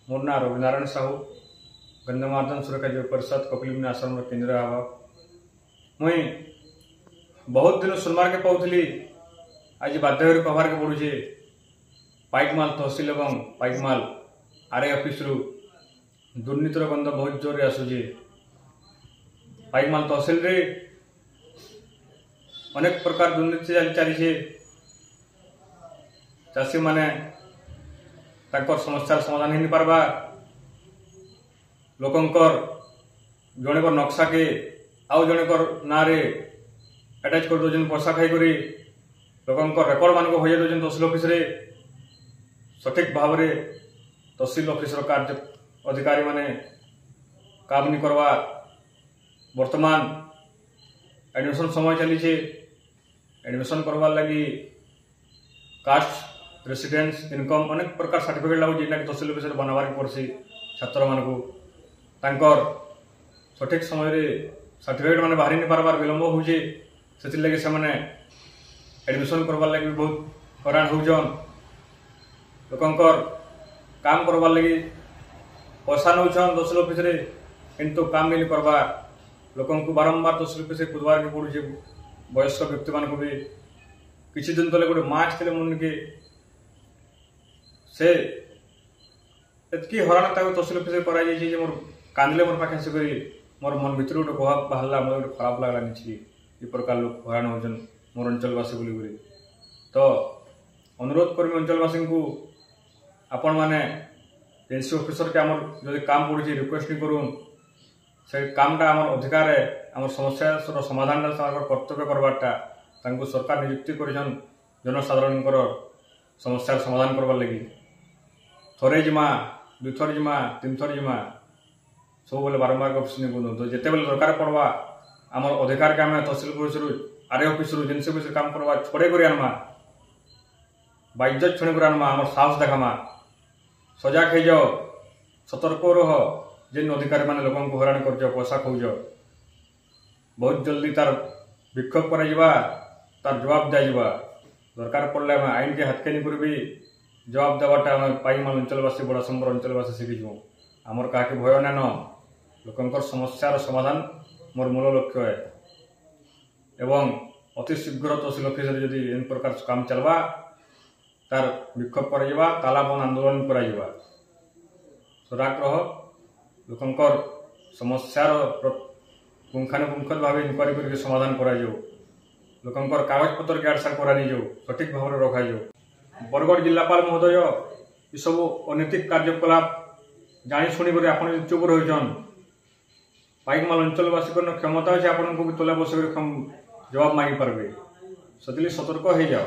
मोर ना रविनारायण साहू गंधमार्दन सुरक्षा परिषद कपिलमुनि आश्रम केन्द्र आवाब मुई बहुत दिन सुनवार के पाऊली आज बाध्य कहबार के पड़ुचे पाइकमाल तहसिल एवं पाइकमाल आरए ऑफिस रु दुर्नीतिर गंध बहुत जोर आसूचे। पाइकमाल तहसिल रे अनेक प्रकार दुर्नीति चली चाषी माने समस्या समाधान हो पारबा लोकंकर जणेकर नक्शा के आउ जणेकर ना रे अटैच कर दौन पैसा खाई लोकंकर रेकर्ड मान को हो दौन तहसिल ऑफिस रे सठिक भाव में तहसिल ऑफिस कार्य अधिकारी माने काम नहीं करवा। वर्तमान एडमिशन समय चली एडमिशन करवार लगी कास्ट रेसिडेंस इनकम अनेक प्रकार सर्टिफिकेट लगुच जेटा तहसिल ऑफिस बनावार पड़सी छात्र मान को सठिक समय सर्टिफिकेट मान बाहरी नहीं पारबार विलम्ब होचे से लगी से एडमिशन करवार लगी बहुत हरान होजन। लोकंकर काम करवार लगी पैसा नौछन तहसिल ऑफिस रे किंतु काम नहीं करवा लोकं को बारंबार तहसिल ऑफिस कूदवार के पड़ुचे। वयस्क व्यक्ति मान को भी किसी दिन तले गोटे माँ आसते मन के से एतकी हरान तहसिल ऑफिस कर मोर कांदले मोर पाखे से मोर मन भर गोटे कह बाहर मोर खराब लगला नहीं ये प्रकार लोग हरान होजन मोर अंचलवासी बोली तो अनुरोध करमी अंचलवासी को आपण मैंने एनसी ऑफिसर के आमर जो काम पड़े रिक्वेस्ट नहीं करूँ से कामटा आम अधिकार है आम समस्या समाधान कर्तव्य करवाटा सरकार नियुक्ति कर जनसाधारण समस्या समाधान करवार लगी थरे जिमा दुथर जिमा तीन थर जिमा सब बेले बारंबार ऑफिस नहीं बोलूँ तो जिते बेले दरकार पड़वा आम अधिकार के आम तहसिल ऑफिस आरए ऑफिस जेनसी ऑफिस काम करवा छोड़े कर आनमा बाइज्जत छुणी कर आनमा आम साहस देखामा सजाग हो जाओ सतर्क रह जेन अधिकारी मैंने लोक को हरान कर पैसा खोज बहुत जल्दी तार विक्षोभ कर तार जवाब दिया दरकार पड़े आम आईन के हाथ के नहीं कर जवाब देवाटा पाइकमाल अंचलवासी बड़ाशंकर अंचलवासी शिखीचु आमर क्या भय नान लोकंकर समस्यार समाधान मोर मूल लक्ष्य है एवं अति शीघ्र तहसिल ऑफिस जदि इन प्रकार काम चलवा तार विक्षोभ कर तालाबंद आंदोलन कर सराग रह लोकंकर समस्यार पुंखानुपुंख भाव इनक्वारी करके समाधान कर लोकंकर कागज पत्र के आडसार कर सठिक भाव में रखा। बरगढ़ जिलापाल महोदय ये सब अनैतिक कार्यकलाप जानी शुणी आप चुप रहीन पाइकमाल अंचलवासी क्षमता अच्छे आपन को भी तले बस जवाब मांगी पारे से सतर्क हो जाओ।